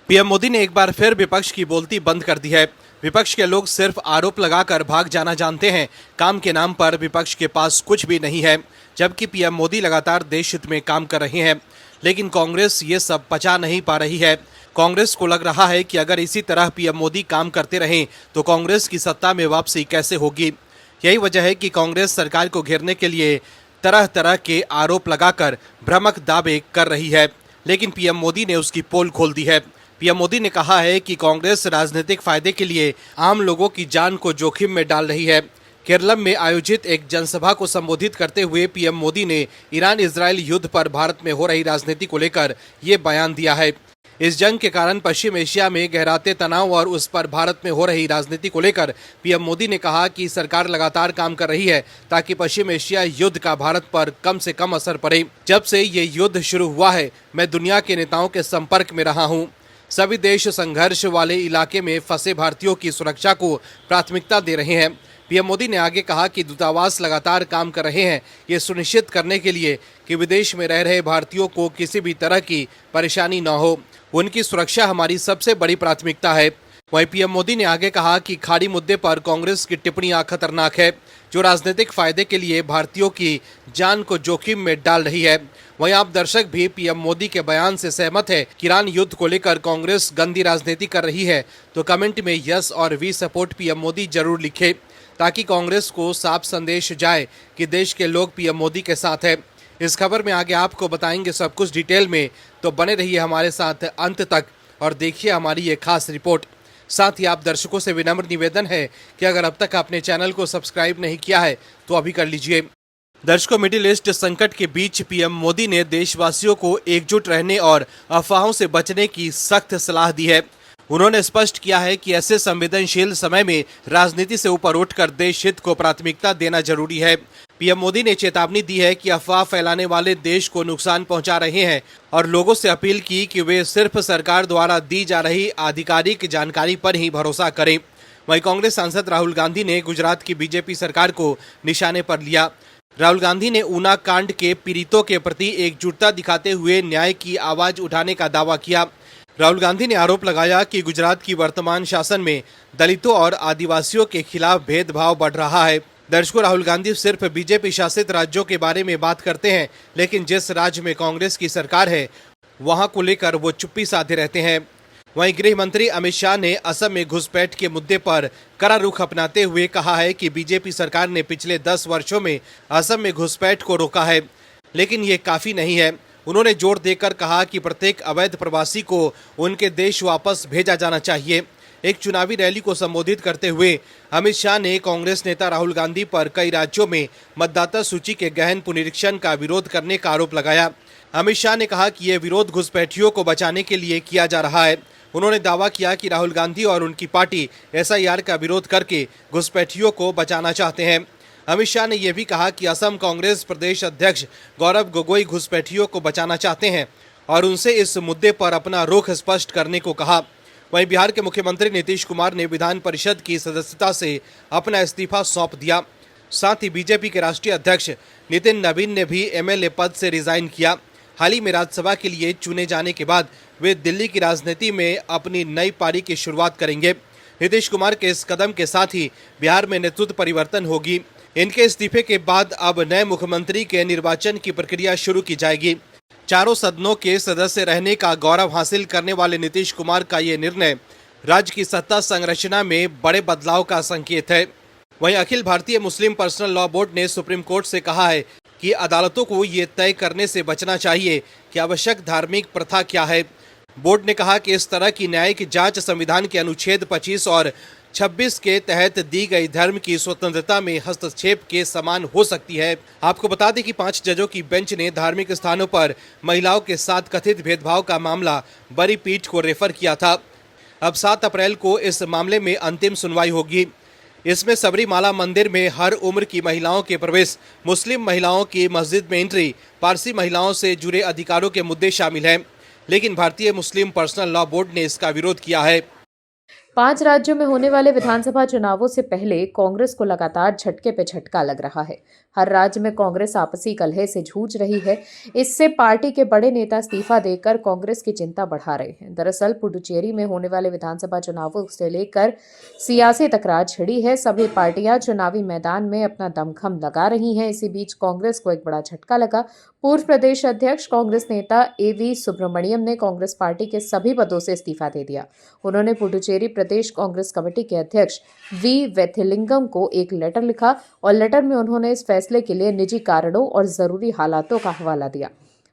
PM Modi ने एक बार फिर विपक्ष की बोलती बंद कर दी है। विपक्ष के लोग सिर्फ आरोप लगाकर भाग जाना जानते हैं। काम के नाम पर विपक्ष के पास कुछ भी नहीं है, जबकि पीएम मोदी लगातार देश हित में काम कर रहे हैं। लेकिन कांग्रेस ये सब पचा नहीं पा रही है। कांग्रेस को लग रहा है कि अगर इसी तरह पीएम मोदी काम करते रहें तो कांग्रेस की सत्ता में वापसी कैसे होगी। यही वजह है कि कांग्रेस सरकार को घेरने के लिए तरह तरह के आरोप लगाकर भ्रामक दावे कर रही है। लेकिन पीएम मोदी ने उसकी पोल खोल दी है। पीएम मोदी ने कहा है कि कांग्रेस राजनीतिक फायदे के लिए आम लोगों की जान को जोखिम में डाल रही है। केरलम में आयोजित एक जनसभा को संबोधित करते हुए पीएम मोदी ने ईरान इजरायल युद्ध पर भारत में हो रही राजनीति को लेकर ये बयान दिया है। इस जंग के कारण पश्चिम एशिया में गहराते तनाव और उस पर भारत में हो रही राजनीति को लेकर पीएम मोदी ने कहा कि सरकार लगातार काम कर रही है ताकि पश्चिम एशिया युद्ध का भारत पर कम से कम असर पड़े। जब से ये युद्ध शुरू हुआ है, मैं दुनिया के नेताओं के संपर्क में रहा हूँ। सभी देश संघर्ष वाले इलाके में फंसे भारतीयों की सुरक्षा को प्राथमिकता दे रहे हैं। पीएम मोदी ने आगे कहा कि दूतावास लगातार काम कर रहे हैं ये सुनिश्चित करने के लिए कि विदेश में रह रहे भारतीयों को किसी भी तरह की परेशानी न हो। उनकी सुरक्षा हमारी सबसे बड़ी प्राथमिकता है। वहीं पीएम मोदी ने आगे कहा कि खाड़ी मुद्दे पर कांग्रेस की टिप्पणियां खतरनाक है, जो राजनीतिक फायदे के लिए भारतीयों की जान को जोखिम में डाल रही है। वहीं आप दर्शक भी पीएम मोदी के बयान से सहमत है कि ईरान युद्ध को लेकर कांग्रेस गंदी राजनीति कर रही है, तो कमेंट में यस और वी सपोर्ट पीएम मोदी जरूर लिखे, ताकि कांग्रेस को साफ संदेश जाए कि देश के लोग पीएम मोदी के साथ है। इस खबर में आगे आपको बताएंगे सब कुछ डिटेल में, तो बने रहिए हमारे साथ अंत तक और देखिए हमारी ये खास रिपोर्ट। साथ ही आप दर्शकों से विनम्र निवेदन है कि अगर अब तक आपने चैनल को सब्सक्राइब नहीं किया है तो अभी कर लीजिए। दर्शकों, मिडिल ईस्ट संकट के बीच पीएम मोदी ने देशवासियों को एकजुट रहने और अफवाहों से बचने की सख्त सलाह दी है। उन्होंने स्पष्ट किया है कि ऐसे संवेदनशील समय में राजनीति से ऊपर उठकर देश हित को प्राथमिकता देना जरूरी है। पीएम मोदी ने चेतावनी दी है कि अफवाह फैलाने वाले देश को नुकसान पहुंचा रहे हैं और लोगों से अपील की कि वे सिर्फ सरकार द्वारा दी जा रही आधिकारिक जानकारी पर ही भरोसा करें। वहीं कांग्रेस सांसद राहुल गांधी ने गुजरात की बीजेपी सरकार को निशाने पर लिया। राहुल गांधी ने ऊना कांड के पीड़ितों के प्रति एकजुटता दिखाते हुए न्याय की आवाज उठाने का दावा किया। राहुल गांधी ने आरोप लगाया कि गुजरात की वर्तमान शासन में दलितों और आदिवासियों के खिलाफ भेदभाव बढ़ रहा है। दर्शकों, राहुल गांधी सिर्फ बीजेपी शासित राज्यों के बारे में बात करते हैं, लेकिन जिस राज्य में कांग्रेस की सरकार है वहां को लेकर वो चुप्पी साधे रहते हैं। वहीं गृह मंत्री अमित शाह ने असम में घुसपैठ के मुद्दे पर कड़ा रुख अपनाते हुए कहा है कि बीजेपी सरकार ने पिछले 10 वर्षों में असम में घुसपैठ को रोका है, लेकिन ये काफी नहीं है। उन्होंने जोर देकर कहा कि प्रत्येक अवैध प्रवासी को उनके देश वापस भेजा जाना चाहिए। एक चुनावी रैली को संबोधित करते हुए अमित शाह ने कांग्रेस नेता राहुल गांधी पर कई राज्यों में मतदाता सूची के गहन पुनरीक्षण का विरोध करने का आरोप लगाया। अमित शाह ने कहा कि यह विरोध घुसपैठियों को बचाने के लिए किया जा रहा है। उन्होंने दावा किया कि राहुल गांधी और उनकी पार्टी एसआईआर का विरोध करके घुसपैठियों को बचाना चाहते हैं। अमित शाह ने यह भी कहा कि असम कांग्रेस प्रदेश अध्यक्ष गौरव गोगोई घुसपैठियों को बचाना चाहते हैं और उनसे इस मुद्दे पर अपना रुख स्पष्ट करने को कहा। वहीं बिहार के मुख्यमंत्री नीतीश कुमार ने विधान परिषद की सदस्यता से अपना इस्तीफा सौंप दिया। साथ ही बीजेपी के राष्ट्रीय अध्यक्ष नितिन नवीन ने भी एमएलए पद से रिजाइन किया। हाल ही में राज्यसभा के लिए चुने जाने के बाद वे दिल्ली की राजनीति में अपनी नई पारी की शुरुआत करेंगे। नीतीश कुमार के इस कदम के साथ ही बिहार में नेतृत्व परिवर्तन होगी। इनके इस्तीफे के बाद अब नए मुख्यमंत्री के निर्वाचन की प्रक्रिया शुरू की जाएगी। चारों सदनों के सदस्य रहने का गौरव हासिल करने वाले नीतीश कुमार का ये निर्णय राज्य की सत्ता संरचना में बड़े बदलाव का संकेत है। वहीं अखिल भारतीय मुस्लिम पर्सनल लॉ बोर्ड ने सुप्रीम कोर्ट से कहा है कि अदालतों को ये तय करने से बचना चाहिए कि आवश्यक धार्मिक प्रथा क्या है। बोर्ड ने कहा कि इस तरह की न्यायिक जांच संविधान के अनुच्छेद 25 और 26 के तहत दी गई धर्म की स्वतंत्रता में हस्तक्षेप के समान हो सकती है। आपको बता दें कि 5 जजों की बेंच ने धार्मिक स्थानों पर महिलाओं के साथ कथित भेदभाव का मामला बड़ी पीठ को रेफर किया था। अब 7 अप्रैल को इस मामले में अंतिम सुनवाई होगी। इसमें सबरीमाला मंदिर में हर उम्र की महिलाओं के प्रवेश, मुस्लिम महिलाओं की मस्जिद में एंट्री, पारसी महिलाओं से जुड़े अधिकारों के मुद्दे शामिल हैं। लेकिन भारतीय मुस्लिम पर्सनल लॉ बोर्ड ने इसका विरोध किया है। 5 राज्यों में होने वाले विधानसभा चुनावों से पहले कांग्रेस को लगातार झटके पे झटका लग रहा है। हर राज्य में कांग्रेस आपसी कलह से जूझ रही है। इससे पार्टी के बड़े नेता इस्तीफा देकर कांग्रेस की चिंता बढ़ा रहे हैं। दरअसल पुडुचेरी में होने वाले विधानसभा चुनावों से लेकर सियासी तकरार छिड़ी है। सभी पार्टियां चुनावी मैदान में अपना दमखम लगा रही हैं। इसी बीच कांग्रेस को एक बड़ा झटका लगा। पूर्व प्रदेश अध्यक्ष कांग्रेस नेता एवी सुब्रमण्यम ने कांग्रेस पार्टी के सभी पदों से इस्तीफा दे दिया। उन्होंने पुडुचेरी प्रदेश कांग्रेस कमेटी के अध्यक्ष वी वेथिलिंगम को एक लेटर लिखा और लेटर में उन्होंने इस फैसले के लिए निजी कारणों और जरूरी हालातों का हवाला दिया।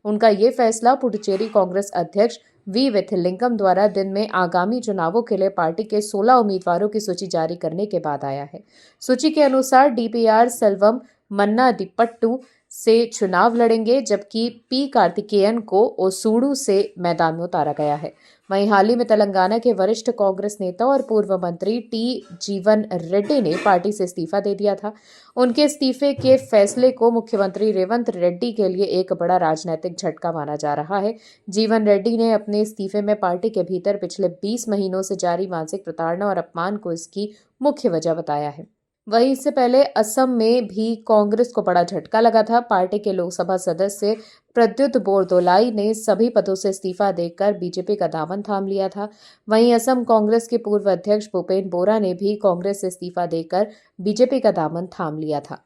उनका ये फैसला पुडुचेरी कांग्रेस अध्यक्ष वी वेथिलिंगम द्वारा दिन में आगामी चुनावों के लिए पार्टी के 16 उम्मीदवारों की सूची जारी करने के बाद आया है। सूची के अनुसार डीपीआर सेल्वम मन्नादिपट्टू से चुनाव लड़ेंगे, जबकि पी कार्तिकेयन को ओसूडू से मैदान में उतारा गया है। वहीं हाल ही में तेलंगाना के वरिष्ठ कांग्रेस नेता और पूर्व मंत्री टी जीवन रेड्डी ने पार्टी से इस्तीफा दे दिया था। उनके इस्तीफे के फैसले को मुख्यमंत्री रेवंत रेड्डी के लिए एक बड़ा राजनीतिक झटका माना जा रहा है। जीवन रेड्डी ने अपने इस्तीफे में पार्टी के भीतर पिछले 20 महीनों से जारी मानसिक प्रताड़ना और अपमान को इसकी मुख्य वजह बताया है। वहीं इससे पहले असम में भी कांग्रेस को बड़ा झटका लगा था। पार्टी के लोकसभा सदस्य प्रद्युत बोरदोलाई ने सभी पदों से इस्तीफा देकर बीजेपी का दामन थाम लिया था। वहीं असम कांग्रेस के पूर्व अध्यक्ष भूपेन बोरा ने भी कांग्रेस से इस्तीफा देकर बीजेपी का दामन थाम लिया था।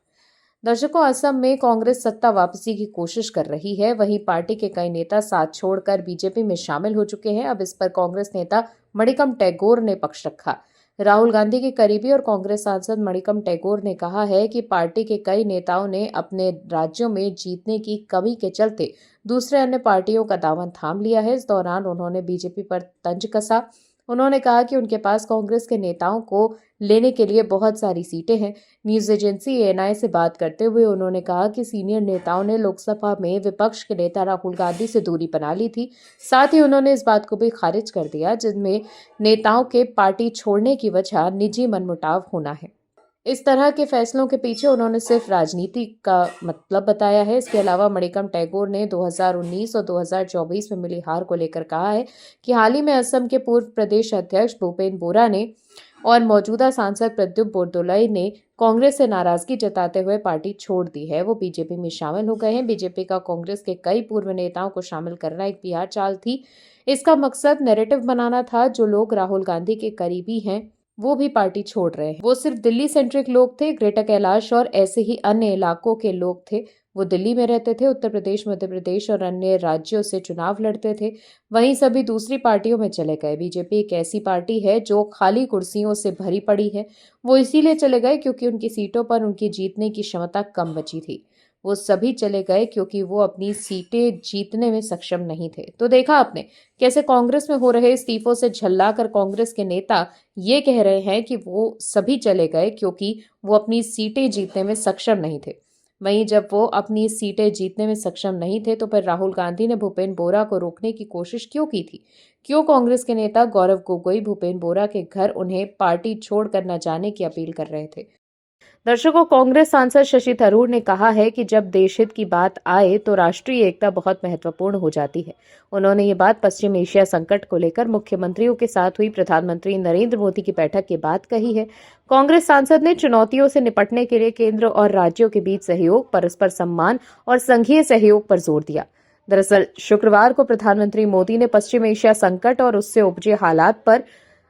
दर्शकों, असम में कांग्रेस सत्ता वापसी की कोशिश कर रही है। वहीं पार्टी के कई नेता साथ छोड़कर बीजेपी में शामिल हो चुके हैं। अब इस पर कांग्रेस नेता मणिकम टैगोर ने पक्ष रखा। राहुल गांधी के करीबी और कांग्रेस सांसद मणिकम टैगोर ने कहा है कि पार्टी के कई नेताओं ने अपने राज्यों में जीतने की कमी के चलते दूसरे अन्य पार्टियों का दामन थाम लिया है। इस दौरान उन्होंने बीजेपी पर तंज कसा। उन्होंने कहा कि उनके पास कांग्रेस के नेताओं को लेने के लिए बहुत सारी सीटें हैं। न्यूज एजेंसी एएनआई से बात करते हुए उन्होंने कहा कि सीनियर नेताओं ने लोकसभा में विपक्ष के नेता राहुल गांधी से दूरी बना ली थी। साथ ही उन्होंने इस बात को भी खारिज कर दिया जिनमें नेताओं के पार्टी छोड़ने की वजह निजी मनमुटाव होना है। इस तरह के फैसलों के पीछे उन्होंने सिर्फ राजनीति का मतलब बताया है। इसके अलावा मणिकम टैगोर ने 2019 और 2024 में मिली हार को लेकर कहा है कि हाल ही में असम के पूर्व प्रदेश अध्यक्ष भूपेन बोरा ने और मौजूदा सांसद प्रद्युत बोरदोलाई ने कांग्रेस से नाराजगी जताते हुए पार्टी छोड़ दी है। वो बीजेपी में शामिल हो गए हैं। बीजेपी का कांग्रेस के कई पूर्व नेताओं को शामिल करना एक PR चाल थी। इसका मकसद नैरेटिव बनाना था। जो लोग राहुल गांधी के करीबी हैं वो भी पार्टी छोड़ रहे हैं। वो सिर्फ दिल्ली सेंट्रिक लोग थे। ग्रेटर कैलाश और ऐसे ही अन्य इलाकों के लोग थे। वो दिल्ली में रहते थे, उत्तर प्रदेश, मध्य प्रदेश और अन्य राज्यों से चुनाव लड़ते थे। वहीं सभी दूसरी पार्टियों में चले गए। बीजेपी एक ऐसी पार्टी है जो खाली कुर्सियों से भरी पड़ी है। वो इसीलिए चले गए क्योंकि उनकी सीटों पर उनकी जीतने की क्षमता कम बची थी। वो सभी चले गए क्योंकि वो अपनी सीटें जीतने में सक्षम नहीं थे। तो देखा आपने कैसे कांग्रेस में हो रहे इस्तीफों से झल्लाकर कांग्रेस के नेता ये कह रहे हैं कि वो सभी चले गए क्योंकि वो अपनी सीटें जीतने में सक्षम नहीं थे। वहीं जब वो अपनी सीटें जीतने में सक्षम नहीं थे तो फिर राहुल गांधी ने भूपेन बोरा को रोकने की कोशिश क्यों की थी? क्यों कांग्रेस के नेता गौरव गोगोई भूपेन बोरा के घर उन्हें पार्टी छोड़कर न जाने की अपील कर रहे थे? दर्शकों, कांग्रेस सांसद शशि थरूर ने कहा है कि जब देशहित की बात आए तो राष्ट्रीय एकता बहुत महत्वपूर्ण हो जाती है। उन्होंने ये बात पश्चिम एशिया संकट को लेकर मुख्यमंत्रियों के साथ हुई प्रधानमंत्री नरेंद्र मोदी की बैठक के बाद कही है। कांग्रेस सांसद ने चुनौतियों से निपटने के लिए केंद्र और राज्यों के बीच सहयोग, परस्पर सम्मान और संघीय सहयोग पर जोर दिया। दरअसल शुक्रवार को प्रधानमंत्री मोदी ने पश्चिम एशिया संकट और उससे उपजे हालात पर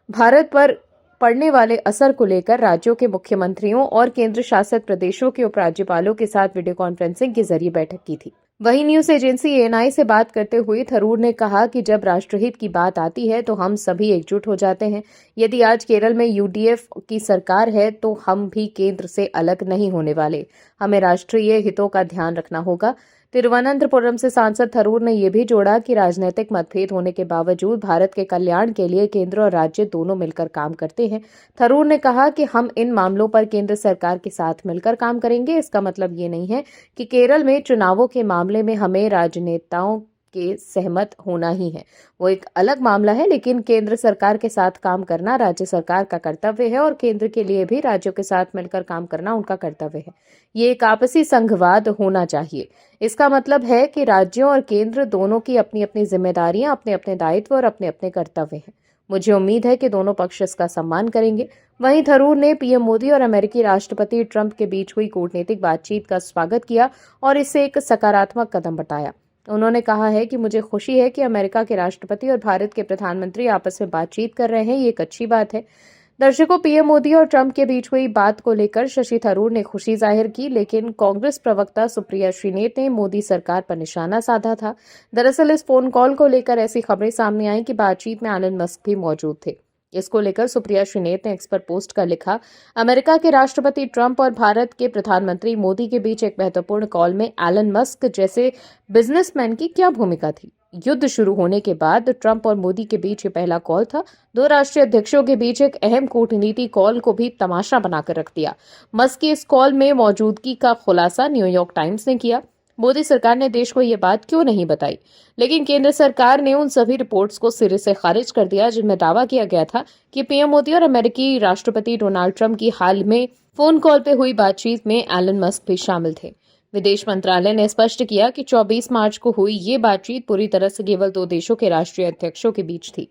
भारत पर पड़ने वाले असर को लेकर राज्यों के मुख्यमंत्रियों और केंद्र शासित प्रदेशों के उपराज्यपालों के साथ वीडियो कॉन्फ्रेंसिंग के जरिए बैठक की थी। वहीं न्यूज एजेंसी एएनआई से बात करते हुए थरूर ने कहा कि जब राष्ट्रहित की बात आती है तो हम सभी एकजुट हो जाते हैं। यदि आज केरल में यूडीएफ की सरकार है तो हम भी केंद्र से अलग नहीं होने वाले। हमें राष्ट्रीय हितों का ध्यान रखना होगा। तिरुवनंतपुरम से सांसद थरूर ने यह भी जोड़ा कि राजनीतिक मतभेद होने के बावजूद भारत के कल्याण के लिए केंद्र और राज्य दोनों मिलकर काम करते हैं। थरूर ने कहा कि हम इन मामलों पर केंद्र सरकार के साथ मिलकर काम करेंगे। इसका मतलब ये नहीं है कि केरल में चुनावों के मामले में हमें राजनेताओं के सहमत होना ही है, वो एक अलग मामला है, लेकिन केंद्र सरकार के साथ काम करना राज्य सरकार का कर्तव्य है और केंद्र के लिए भी राज्यों के साथ मिलकर काम करना उनका कर्तव्य है। ये एक आपसी संघवाद होना चाहिए। इसका मतलब है कि राज्यों और केंद्र दोनों की अपनी अपनी जिम्मेदारियां, अपने अपने दायित्व और अपने अपने कर्तव्य हैं। मुझे उम्मीद है कि दोनों पक्ष इसका सम्मान करेंगे। वहीं थरूर ने पीएम मोदी और अमेरिकी राष्ट्रपति ट्रंप के बीच हुई कूटनीतिक बातचीत का स्वागत किया और इसे एक सकारात्मक कदम बताया। उन्होंने कहा है कि मुझे खुशी है कि अमेरिका के राष्ट्रपति और भारत के प्रधानमंत्री आपस में बातचीत कर रहे हैं, ये एक अच्छी बात है। दर्शकों, पीएम मोदी और ट्रंप के बीच हुई बात को लेकर शशि थरूर ने खुशी जाहिर की, लेकिन कांग्रेस प्रवक्ता सुप्रिया श्रीनेत ने मोदी सरकार पर निशाना साधा था। दरअसल इस फोन कॉल को लेकर ऐसी खबरें सामने आई कि बातचीत में एलन मस्क भी मौजूद थे। इसको लेकर सुप्रिया श्रीनेत ने एक्स पर पोस्ट कर लिखा, अमेरिका के राष्ट्रपति ट्रंप और भारत के प्रधानमंत्री मोदी के बीच एक महत्वपूर्ण कॉल में एलन मस्क जैसे बिजनेसमैन की क्या भूमिका थी। युद्ध शुरू होने के बाद ट्रंप और मोदी के बीच ये पहला कॉल था। दो राष्ट्रीय अध्यक्षों के बीच एक अहम कूटनीति कॉल को भी तमाशा बनाकर रख दिया। मस्क की इस कॉल में मौजूदगी का खुलासा न्यूयॉर्क टाइम्स ने किया। मोदी सरकार ने देश को ये बात क्यों नहीं बताई, लेकिन केंद्र सरकार ने उन सभी रिपोर्ट्स को सिरे से खारिज कर दिया जिनमें दावा किया गया था कि पीएम मोदी और अमेरिकी राष्ट्रपति डोनाल्ड ट्रंप की हाल में फोन कॉल पे हुई बातचीत में एलन मस्क भी शामिल थे। विदेश मंत्रालय ने स्पष्ट किया कि 24 मार्च को हुई ये बातचीत पूरी तरह से केवल दो देशों के राष्ट्रीय अध्यक्षों के बीच थी।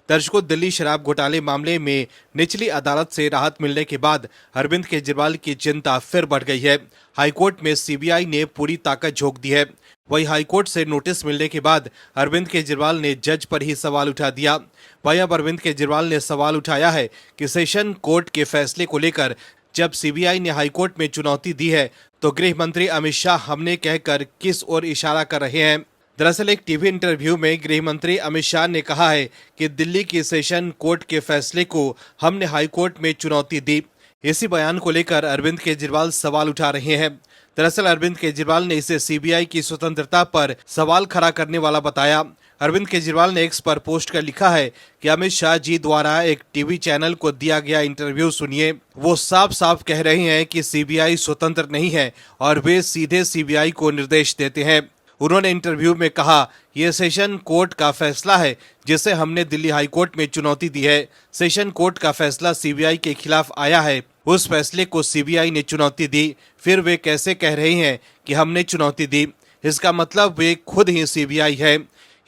दर्शकों, दिल्ली शराब घोटाले मामले में निचली अदालत से राहत मिलने के बाद अरविंद केजरीवाल की चिंता फिर बढ़ गई है। हाईकोर्ट में सीबीआई ने पूरी ताकत झोंक दी है। वहीं हाईकोर्ट से नोटिस मिलने के बाद अरविंद केजरीवाल ने जज पर ही सवाल उठा दिया। वहीं अब अरविंद केजरीवाल ने सवाल उठाया है कि सेशन कोर्ट के फैसले को लेकर जब सीबीआई ने हाईकोर्ट में चुनौती दी है तो गृह मंत्री अमित शाह हमने कहकर किस ओर इशारा कर रहे हैं। दरअसल एक टीवी इंटरव्यू में गृह मंत्री अमित शाह ने कहा है कि दिल्ली की सेशन कोर्ट के फैसले को हमने हाईकोर्ट में चुनौती दी। इसी बयान को लेकर अरविंद केजरीवाल सवाल उठा रहे हैं। दरअसल अरविंद केजरीवाल ने इसे सीबीआई की स्वतंत्रता पर सवाल खड़ा करने वाला बताया। अरविंद केजरीवाल ने एक्स पर पोस्ट कर लिखा है कि अमित शाह जी द्वारा एक टीवी चैनल को दिया गया इंटरव्यू सुनिए। वो साफ साफ कह रहे हैं कि सीबीआई स्वतंत्र नहीं है और वे सीधे सीबीआई को निर्देश देते हैं। उन्होंने इंटरव्यू में कहा, यह सेशन कोर्ट का फैसला है जिसे हमने दिल्ली हाई कोर्ट में चुनौती दी है। सेशन कोर्ट का फैसला सीबीआई के खिलाफ आया है, उस फैसले को सीबीआई ने चुनौती दी। फिर वे कैसे कह रहे हैं कि हमने चुनौती दी? इसका मतलब वे खुद ही सीबीआई है।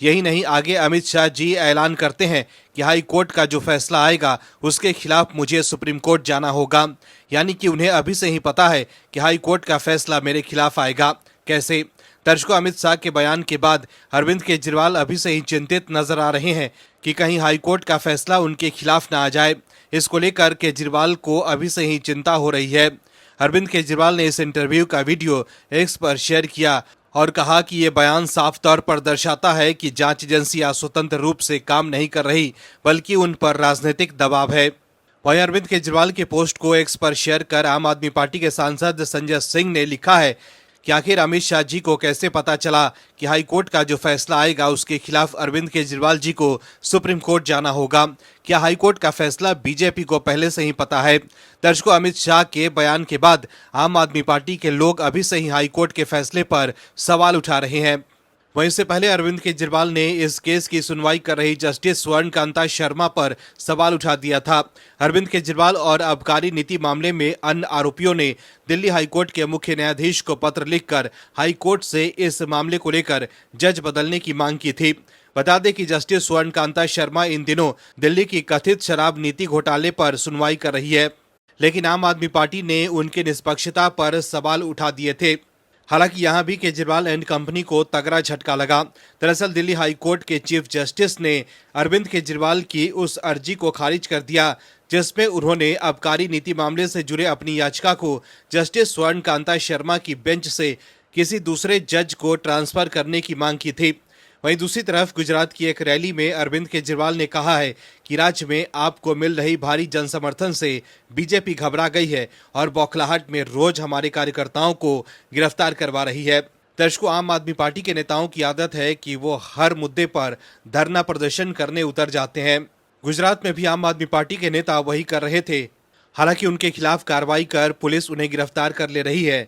यही नहीं, आगे अमित शाह जी ऐलान करते हैं कि हाई कोर्ट का जो फैसला आएगा उसके खिलाफ मुझे सुप्रीम कोर्ट जाना होगा। यानी कि उन्हें अभी से ही पता है कि हाई कोर्ट का फैसला मेरे खिलाफ आएगा। कैसे? दर्शकों, अमित शाह के बयान के बाद अरविंद केजरीवाल अभी से ही चिंतित नजर आ रहे हैं कि कहीं हाईकोर्ट का फैसला उनके खिलाफ न आ जाए। इसको लेकर केजरीवाल को अभी से ही चिंता हो रही है। अरविंद केजरीवाल ने इस इंटरव्यू का वीडियो एक्स पर शेयर किया और कहा कि ये बयान साफ तौर पर दर्शाता है कि जांच एजेंसियां स्वतंत्र रूप से काम नहीं कर रही, बल्कि उन पर राजनीतिक दबाव है। वहीं अरविंद केजरीवाल के पोस्ट को एक्स पर शेयर कर आम आदमी पार्टी के सांसद संजय सिंह ने लिखा है कि आखिर अमित शाह जी को कैसे पता चला कि हाई कोर्ट का जो फैसला आएगा उसके खिलाफ अरविंद केजरीवाल जी को सुप्रीम कोर्ट जाना होगा? क्या हाई कोर्ट का फैसला बीजेपी को पहले से ही पता है? दर्शकों, अमित शाह के बयान के बाद आम आदमी पार्टी के लोग अभी से ही हाई कोर्ट के फैसले पर सवाल उठा रहे हैं। वहीं इससे पहले अरविंद केजरीवाल ने इस केस की सुनवाई कर रही जस्टिस स्वर्णकांता शर्मा पर सवाल उठा दिया था। अरविंद केजरीवाल और आबकारी नीति मामले में अन्य आरोपियों ने दिल्ली हाईकोर्ट के मुख्य न्यायाधीश को पत्र लिखकर हाईकोर्ट से इस मामले को लेकर जज बदलने की मांग की थी। बता दें कि जस्टिस स्वर्णकांता शर्मा इन दिनों दिल्ली की कथित शराब नीति घोटाले पर सुनवाई कर रही है, लेकिन आम आदमी पार्टी ने उनकी निष्पक्षता पर सवाल उठा दिए थे। हालांकि यहां भी केजरीवाल एंड कंपनी को तगड़ा झटका लगा। दरअसल दिल्ली हाई कोर्ट के चीफ जस्टिस ने अरविंद केजरीवाल की उस अर्जी को खारिज कर दिया जिसमें उन्होंने आबकारी नीति मामले से जुड़े अपनी याचिका को जस्टिस स्वर्णकांता शर्मा की बेंच से किसी दूसरे जज को ट्रांसफर करने की मांग की थी। वहीं दूसरी तरफ गुजरात की एक रैली में अरविंद केजरीवाल ने कहा है कि राज्य में आपको मिल रही भारी जनसमर्थन से बीजेपी घबरा गई है और बौखलाहट में रोज हमारे कार्यकर्ताओं को गिरफ्तार करवा रही है। दर्शकों, आम आदमी पार्टी के नेताओं की आदत है कि वो हर मुद्दे पर धरना प्रदर्शन करने उतर जाते हैं। गुजरात में भी आम आदमी पार्टी के नेता वही कर रहे थे। हालांकि उनके खिलाफ कार्रवाई कर पुलिस उन्हें गिरफ्तार कर ले रही है,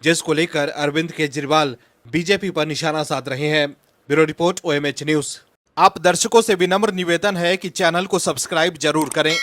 जिसको लेकर अरविंद केजरीवाल बीजेपी पर निशाना साध रहे हैं। Bureau report OMH news. आप दर्शकों से विनम्र निवेदन है कि चैनल को सब्सक्राइब जरूर करें